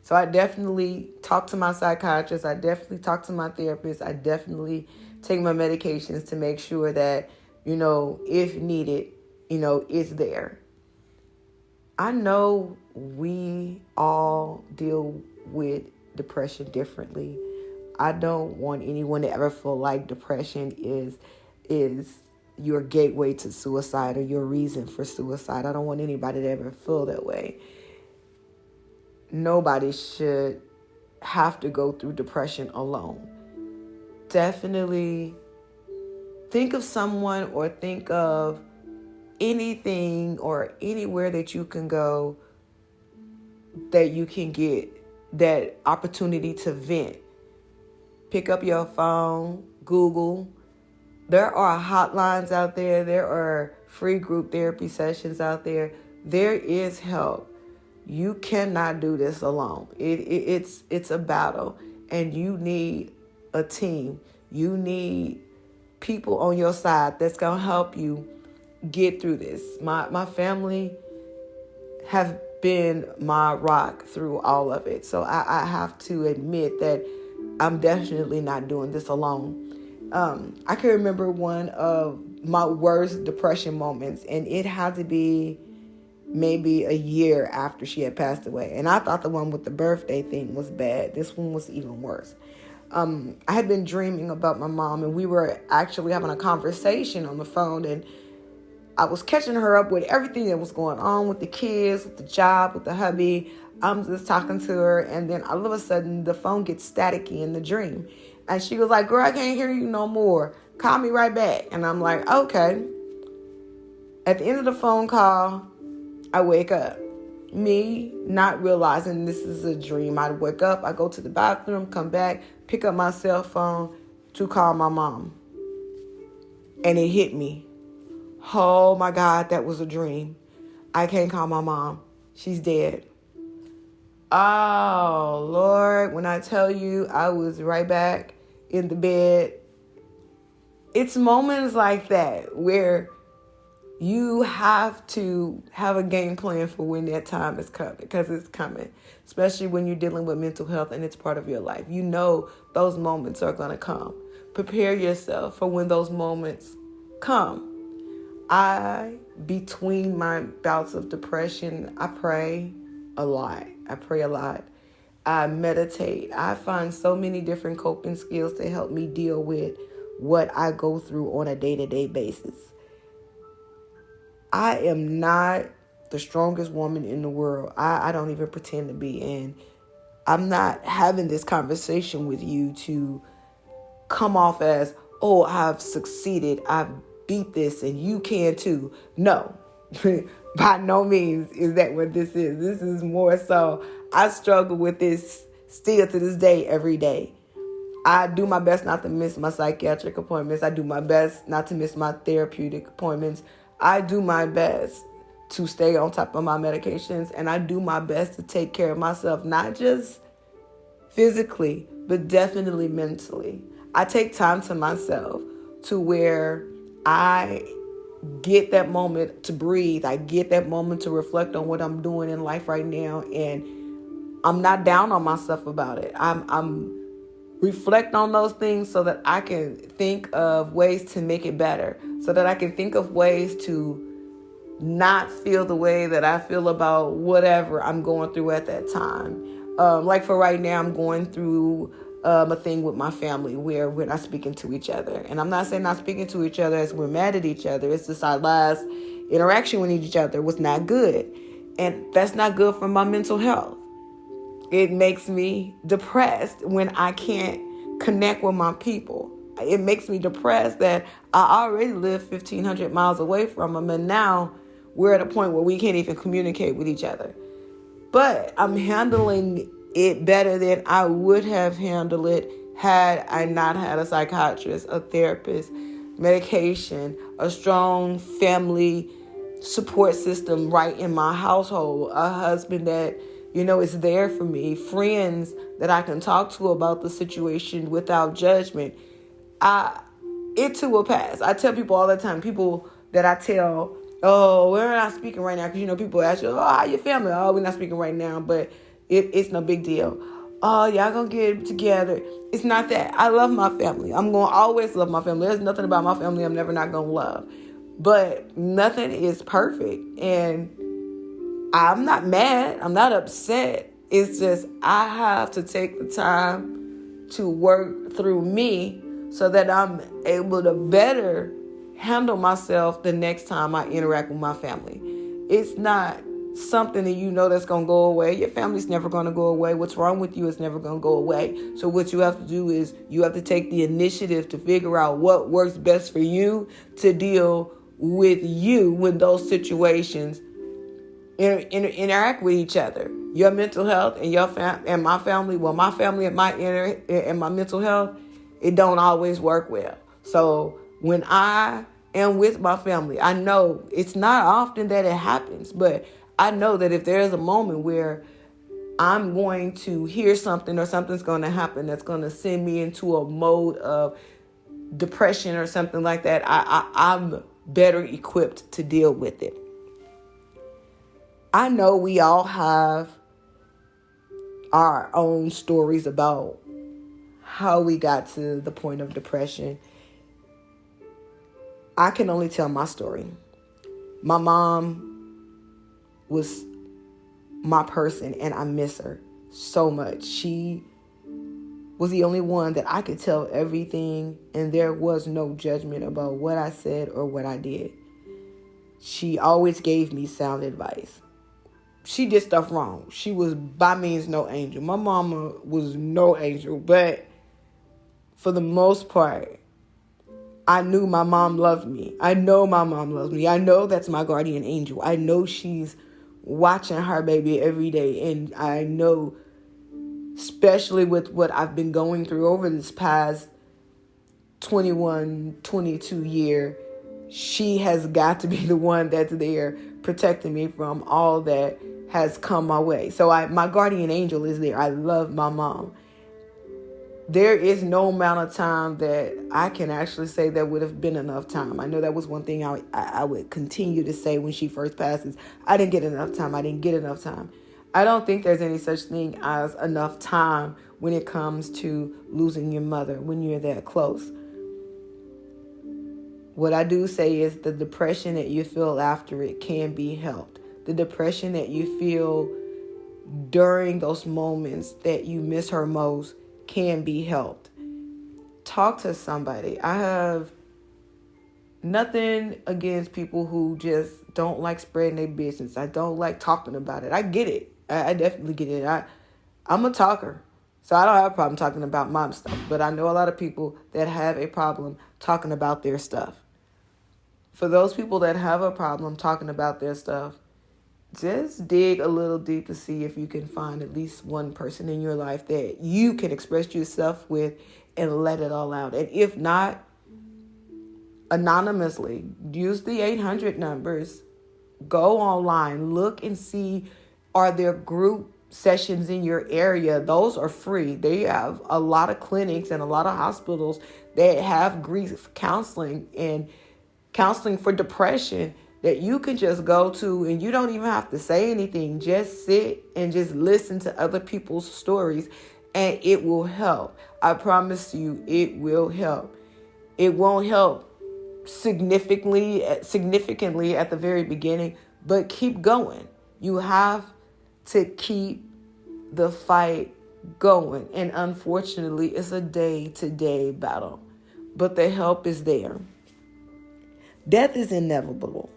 So I definitely talk to my psychiatrist. I definitely talk to my therapist. I definitely take my medications to make sure that, if needed, it's there. I know we all deal with depression differently. I don't want anyone to ever feel like depression is your gateway to suicide or your reason for suicide. I don't want anybody to ever feel that way. Nobody should have to go through depression alone. Definitely think of someone or think of anything or anywhere that you can go that you can get that opportunity to vent. Pick up your phone, Google. There are hotlines out there. There are free group therapy sessions out there. There is help. You cannot do this alone. It's a battle, and you need a team. You need people on your side that's gonna help you get through this. My family have been my rock through all of it. So I have to admit that I'm definitely not doing this alone. I can remember one of my worst depression moments, and it had to be maybe a year after she had passed away. And I thought the one with the birthday thing was bad. This one was even worse. I had been dreaming about my mom, and we were actually having a conversation on the phone, and I was catching her up with everything that was going on with the kids, with the job, with the hubby. I'm just talking to her, and then all of a sudden the phone gets staticky in the dream. And she was like, "Girl, I can't hear you no more. Call me right back." And I'm like, "Okay." At the end of the phone call, I wake up. Me not realizing this is a dream. I wake up, I go to the bathroom, come back, pick up my cell phone to call my mom. And it hit me. Oh my God, that was a dream. I can't call my mom. She's dead. Oh, Lord, when I tell you I was right back in the bed. It's moments like that where you have to have a game plan for when that time is coming, because it's coming, especially when you're dealing with mental health and it's part of your life. You know those moments are going to come. Prepare yourself for when those moments come. Between my bouts of depression, I pray a lot. I meditate. I find so many different coping skills to help me deal with what I go through on a day-to-day basis. I am not the strongest woman in the world. I don't even pretend to be. And I'm not having this conversation with you to come off as, oh, I've succeeded. I've beat this and you can too. No, by no means is that what this is. This is more so I struggle with this still to this day, every day. I do my best not to miss my psychiatric appointments. I do my best not to miss my therapeutic appointments. I do my best to stay on top of my medications, and I do my best to take care of myself, not just physically, but definitely mentally. I take time to myself to where I get that moment to breathe. I get that moment to reflect on what I'm doing in life right now, and I'm not down on myself about it. I'm reflect on those things so that I can think of ways to make it better, so that I can think of ways to not feel the way that I feel about whatever I'm going through at that time. Like for right now, I'm going through a thing with my family where we're not speaking to each other. And I'm not saying not speaking to each other as we're mad at each other. It's just our last interaction with each other was not good. And that's not good for my mental health. It makes me depressed when I can't connect with my people. It makes me depressed that I already live 1,500 miles away from them, and now we're at a point where we can't even communicate with each other. But I'm handling it better than I would have handled it had I not had a psychiatrist, a therapist, medication, a strong family support system right in my household, a husband that is there for me, friends that I can talk to about the situation without judgment. It too will pass. I tell people all the time, people that I tell, oh, we're not speaking right now, because people ask you, oh, how your family? Oh, we're not speaking right now. But It's no big deal. Oh, y'all gonna get it together. It's not that. I love my family. I'm gonna always love my family. There's nothing about my family I'm never not gonna love. But nothing is perfect. And I'm not mad. I'm not upset. It's just I have to take the time to work through me so that I'm able to better handle myself the next time I interact with my family. It's not something that you know that's going to go away. Your family's never going to go away. What's wrong with you is never going to go away. So what you have to do is you have to take the initiative to figure out what works best for you to deal with you when those situations interact with each other. Your mental health and your and my family. Well, my family and my mental health, it don't always work well. So when I am with my family, I know it's not often that it happens, but I know that if there's a moment where I'm going to hear something or something's going to happen that's going to send me into a mode of depression or something like that, I'm better equipped to deal with it. I know we all have our own stories about how we got to the point of depression. I can only tell my story. My mom was my person, and I miss her so much. She was the only one that I could tell everything, and there was no judgment about what I said or what I did. She always gave me sound advice. She did stuff wrong. She was by means no angel. My mama was no angel, but for the most part, I knew my mom loved me. I know my mom loves me. I know that's my guardian angel. I know she's watching her baby every day. And I know, especially with what I've been going through over this past 21, 22 year, she has got to be the one that's there protecting me from all that has come my way. So my guardian angel is there. I love my mom. There is no amount of time that I can actually say that would have been enough time. I know that was one thing I would continue to say when she first passes. I didn't get enough time. I didn't get enough time. I don't think there's any such thing as enough time when it comes to losing your mother when you're that close. What I do say is the depression that you feel after it can be helped. The depression that you feel during those moments that you miss her most can be helped. Talk to somebody. I have nothing against people who just don't like spreading their business. I don't like talking about it. I get it. I definitely get it. I'm a talker. So I don't have a problem talking about my stuff. But I know a lot of people that have a problem talking about their stuff. For those people that have a problem talking about their stuff, just dig a little deep to see if you can find at least one person in your life that you can express yourself with and let it all out. And if not, anonymously, use the 800 numbers. Go online, look and see, are there group sessions in your area? Those are free. They have a lot of clinics and a lot of hospitals that have grief counseling and counseling for depression that you can just go to, and you don't even have to say anything. Just sit and just listen to other people's stories, and it will help. I promise you, it will help. It won't help significantly at the very beginning, but keep going. You have to keep the fight going, and unfortunately, it's a day-to-day battle, but the help is there. Death is inevitable.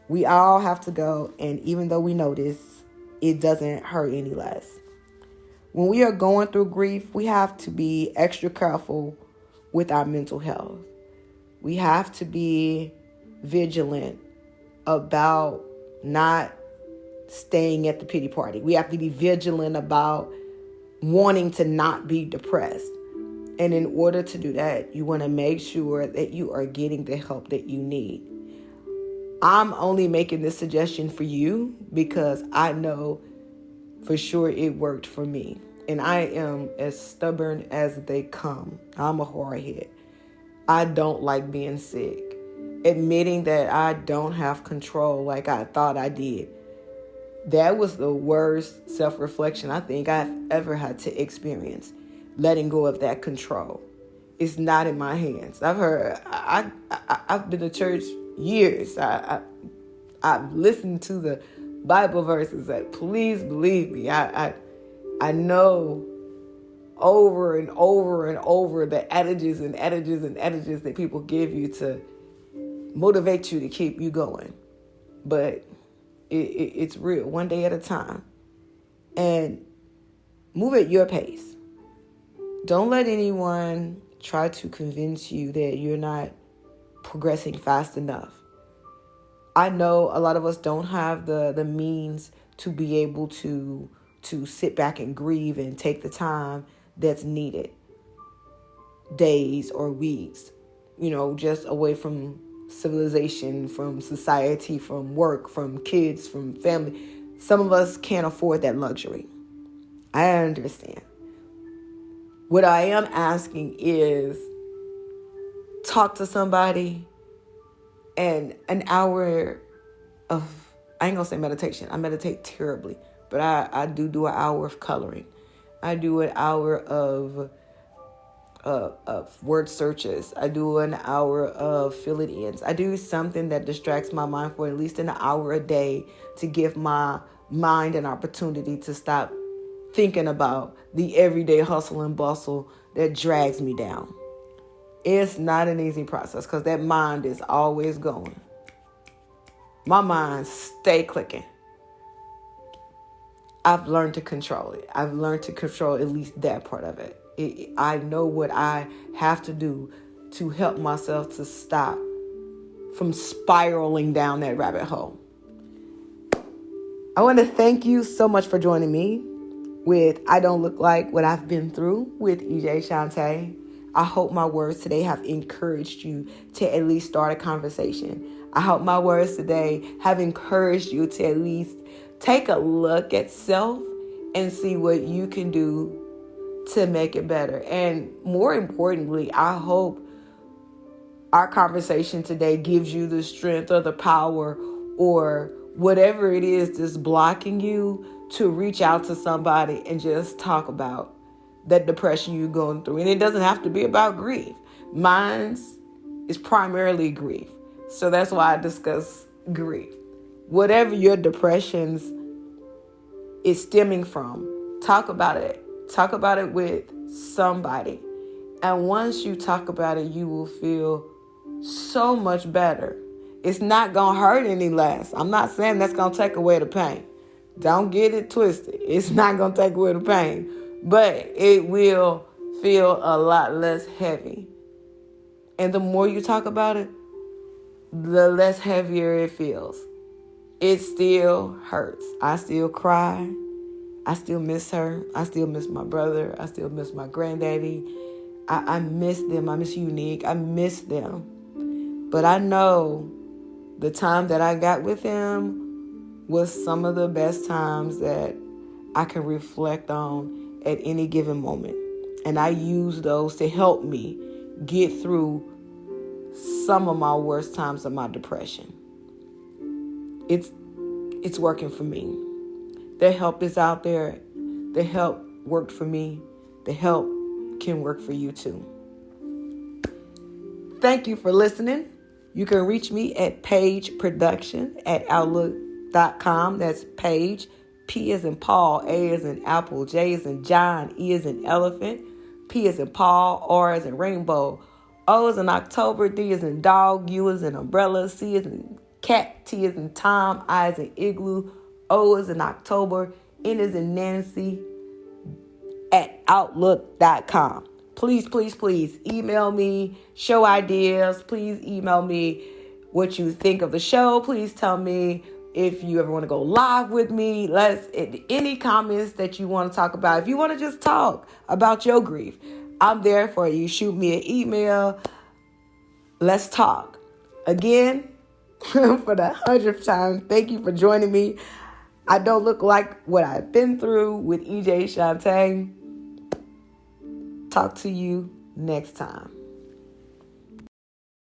We all have to go, and even though we know this, it doesn't hurt any less. When we are going through grief, we have to be extra careful with our mental health. We have to be vigilant about not staying at the pity party. We have to be vigilant about wanting to not be depressed. And in order to do that, you want to make sure that you are getting the help that you need. I'm only making this suggestion for you because I know for sure it worked for me. And I am as stubborn as they come. I'm a hardhead. I don't like being sick. Admitting that I don't have control like I thought I did That was the worst self-reflection I think I've ever had to experience. Letting go of that control. It's not in my hands. I've been to church years. I've listened to the Bible verses that please believe me. I know over and over and over the adages and adages and adages that people give you to motivate you to keep you going. But it's real, one day at a time. And move at your pace. Don't let anyone try to convince you that you're not progressing fast enough. I know a lot of us don't have the means to be able to sit back and grieve and take the time that's needed. Days or weeks, just away from civilization, from society, from work, from kids, from family. Some of us can't afford that luxury. I understand. What I am asking is talk to somebody, and an hour of, I ain't gonna say meditation. I meditate terribly, but I do an hour of coloring. I do an hour of word searches. I do an hour of fill-it-ins. I do something that distracts my mind for at least an hour a day to give my mind an opportunity to stop thinking about the everyday hustle and bustle that drags me down. It's not an easy process because that mind is always going. My mind stay clicking. I've learned to control it. I've learned to control at least that part of it. I know what I have to do to help myself to stop from spiraling down that rabbit hole. I want to thank you so much for joining me with I Don't Look Like What I've Been Through with EJayShonte. I hope my words today have encouraged you to at least start a conversation. I hope my words today have encouraged you to at least take a look at self and see what you can do to make it better. And more importantly, I hope our conversation today gives you the strength or the power or whatever it is that's blocking you to reach out to somebody and just talk about that depression you're going through. And it doesn't have to be about grief. Mine's is primarily grief. So that's why I discuss grief. Whatever your depressions is stemming from, talk about it. Talk about it with somebody. And once you talk about it, you will feel so much better. It's not going to hurt any less. I'm not saying that's going to take away the pain. Don't get it twisted. It's not going to take away the pain. But it will feel a lot less heavy. And the more you talk about it, the less heavier it feels. It still hurts. I still cry. I still miss her. I still miss my brother. I still miss my granddaddy. I miss them. I miss Unique. I miss them. But I know the time that I got with them was some of the best times that I can reflect on at any given moment. And I use those to help me get through some of my worst times of my depression. It's working for me. The help is out there. The help worked for me. The help can work for you too. Thank you for listening. You can reach me at pageproduction@outlook.com. That's Page, P as in Paul, A as in Apple, J as in John, E as in Elephant, P as in Paul, R as in Rainbow, O as in October, D as in Dog, U as in Umbrella, C as in Cat, T as in Tom, I as in Igloo, O as in October, N as in Nancy, at outlook.com. Please, please, please email me, show ideas. Please email me what you think of the show. Please tell me if you ever want to go live with me. Any comments that you want to talk about. If you want to just talk about your grief, I'm there for you. Shoot me an email. Let's talk. Again, for the 100th time, thank you for joining me. I Don't Look Like What I've Been Through with EJayShonte. Talk to you next time.